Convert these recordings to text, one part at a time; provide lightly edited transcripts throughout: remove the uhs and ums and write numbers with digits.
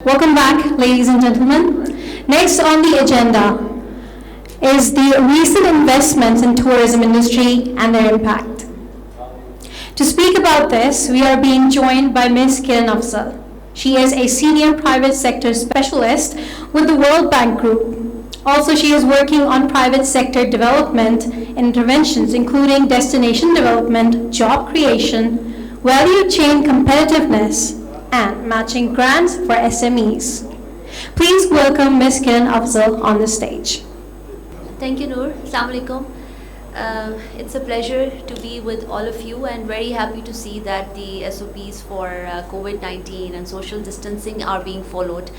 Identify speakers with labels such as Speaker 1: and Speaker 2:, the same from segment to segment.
Speaker 1: Welcome back, ladies and gentlemen. Next on the agenda is the recent investments in tourism industry and their impact. To speak about this, we are being joined by Ms. Kiran Afzal. She is a senior private sector specialist with the World Bank Group. Also, she is working on private sector development interventions, including destination development, job creation, value chain competitiveness, and matching grants for SMEs. Please welcome Ms. Kiran Afzal on the stage.
Speaker 2: Thank you, Noor. Assalamu alaikum. It's a pleasure to be with all of you and very happy to see that the SOPs for COVID-19 and social distancing are being followed.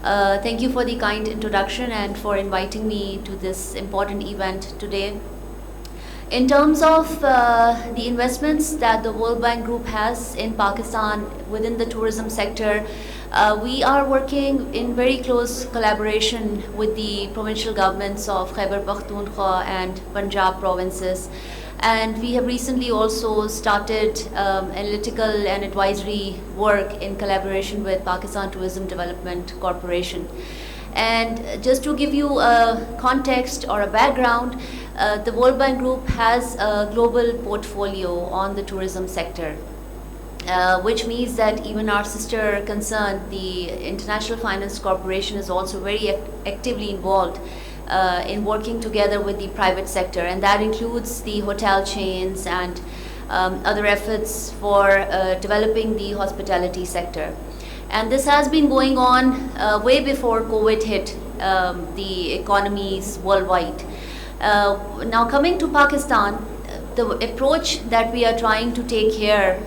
Speaker 2: Thank you for the kind introduction and for inviting me to this important event today. In terms of the investments that the World Bank Group has in Pakistan within the tourism sector, we are working in very close collaboration with the provincial governments of Khyber Pakhtunkhwa and Punjab provinces. And we have recently also started analytical and advisory work in collaboration with Pakistan Tourism Development Corporation. And just to give you a context or a background, the World Bank Group has a global portfolio on the tourism sector, which means that even our sister concern, the International Finance Corporation, is also very actively involved in working together with the private sector, and that includes the hotel chains and other efforts for developing the hospitality sector. And this has been going on way before COVID hit the economies worldwide. Now coming to Pakistan, the approach that we are trying to take here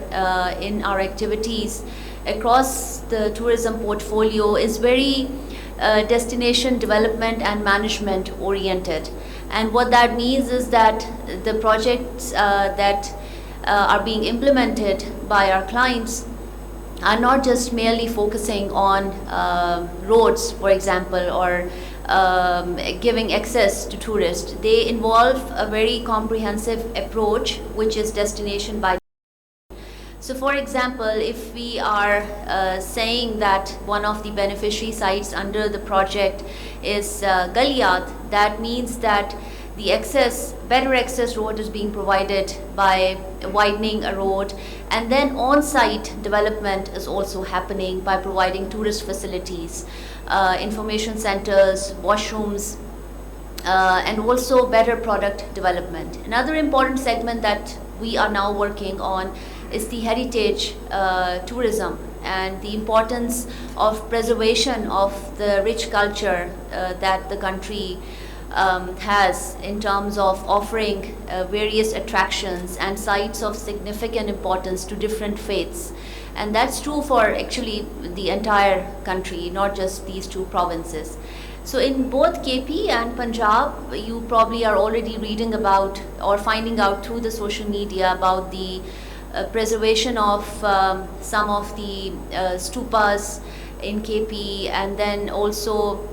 Speaker 2: in our activities across the tourism portfolio is very destination development and management oriented. And what that means is that the projects that are being implemented by our clients are not just merely focusing on roads, for example, or giving access to tourists. They involve a very comprehensive approach, which is destination by. So for example, if we are saying that one of the beneficiary sites under the project is Galiyat, that means that the better access road is being provided by widening a road, and then on-site development is also happening by providing tourist facilities, information centers, washrooms, and also better product development. Another important segment that we are now working on is the heritage tourism and the importance of preservation of the rich culture that the country has in terms of offering various attractions and sites of significant importance to different faiths. And that's true for actually the entire country, not just these two provinces. So in both KP and Punjab, you probably are already reading about or finding out through the social media about the preservation of some of the stupas in KP, and then also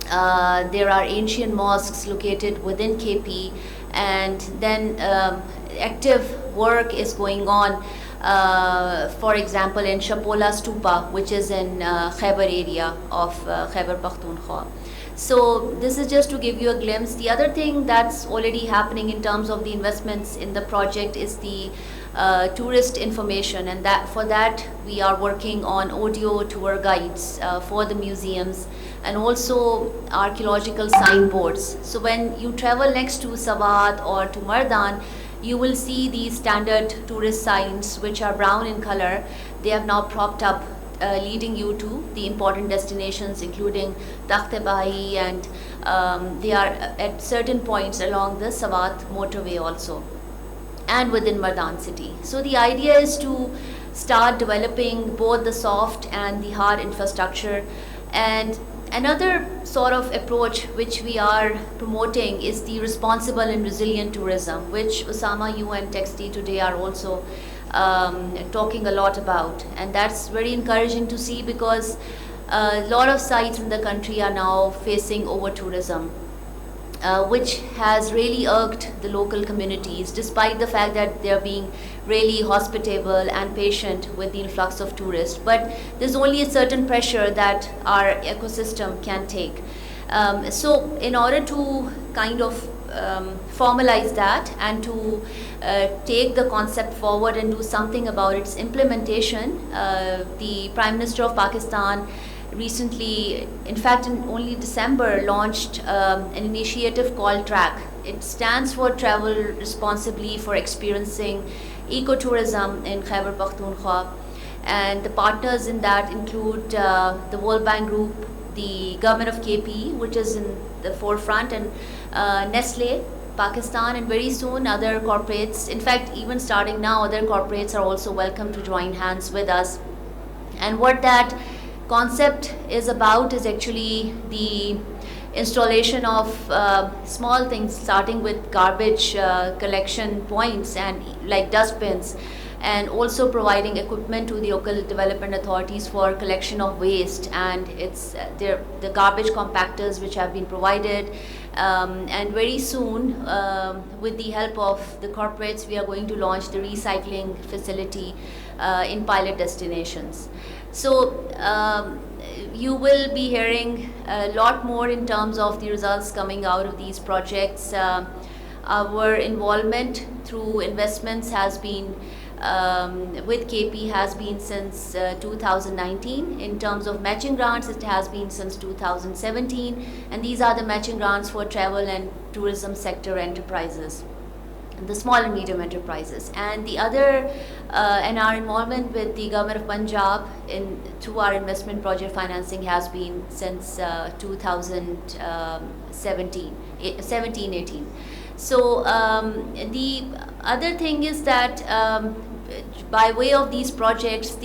Speaker 2: there are ancient mosques located within KP, and then active work is going on, for example, in Shapola Stupa, which is in Khyber area of Khyber Pakhtunkhwa. So this is just to give you a glimpse. The other thing that's already happening in terms of the investments in the project is the tourist information, and for that we are working on audio tour guides for the museums and also archaeological signboards. So when you travel next to Sawat or to Mardan, you will see these standard tourist signs which are brown in color. They have now propped up leading you to the important destinations, including Textte and they are at certain points along the Sawat motorway also, and within Mardan city. So the idea is to start developing both the soft and the hard infrastructure. And another sort of approach which we are promoting is the responsible and resilient tourism, which Osama, you and Textte today are also talking a lot about. And that's very encouraging to see, because a lot of sites in the country are now facing over tourism. which has really irked the local communities, despite the fact that they're being really hospitable and patient with the influx of tourists. But there's only a certain pressure that our ecosystem can take. So in order to kind of formalize that and to take the concept forward and do something about its implementation, the Prime Minister of Pakistan recently, in fact in only December, launched an initiative called TRACK. It stands for Travel Responsibly for Experiencing Ecotourism in Khyber Pakhtunkhwa, and the partners in that include the World Bank Group, the government of KP, which is in the forefront, and Nestle Pakistan, and very soon other corporates. In fact, even starting now, other corporates are also welcome to join hands with us. And what that concept is about is actually the installation of small things, starting with garbage collection points and like dustbins, and also providing equipment to the local development authorities for collection of waste, and it's the garbage compactors which have been provided, and very soon with the help of the corporates we are going to launch the recycling facility in pilot destinations. So you will be hearing a lot more in terms of the results coming out of these projects. Our involvement through investments has been with KP has been since 2019. In terms of matching grants, it has been since 2017, and these are the matching grants for travel and tourism sector enterprises, the small and medium enterprises. And the other, and our involvement with the government of Punjab through our investment project financing has been since 2017-18. So the other thing is that by way of these projects,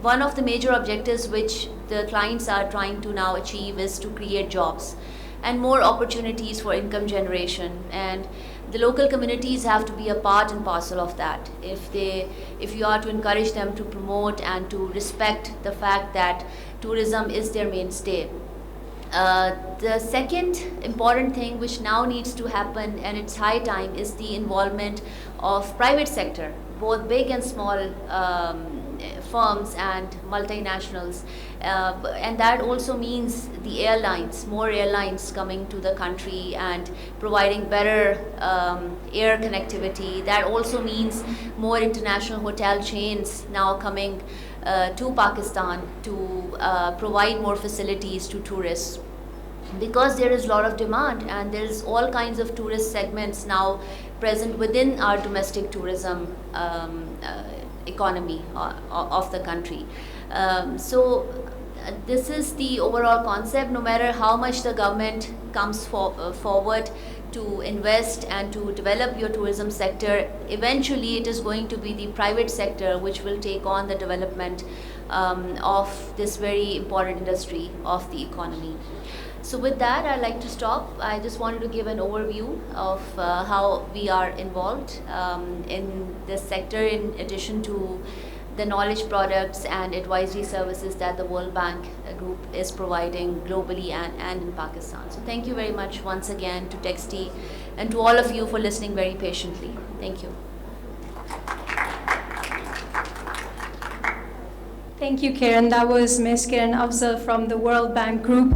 Speaker 2: one of the major objectives which the clients are trying to now achieve is to create jobs and more opportunities for income generation, and the local communities have to be a part and parcel of that if you are to encourage them to promote and to respect the fact that tourism is their mainstay. The second important thing which now needs to happen, and it's high time, is the involvement of private sector, both big and small firms and multinationals, and that also means the airlines, more airlines coming to the country and providing better air connectivity. That also means more international hotel chains now coming to Pakistan to provide more facilities to tourists, because there is a lot of demand and there is all kinds of tourist segments now present within our domestic tourism economy of the country. So this is the overall concept. No matter how much the government comes forward to invest and to develop your tourism sector, eventually it is going to be the private sector which will take on the development of this very important industry of the economy. So with that, I'd like to stop. I just wanted to give an overview of how we are involved in this sector, in addition to the knowledge products and advisory services that the World Bank Group is providing globally and in Pakistan. So thank you very much once again to Textte and to all of you for listening very patiently. Thank you.
Speaker 1: Thank you, Kiran. That was Ms. Kiran Afzal from the World Bank Group.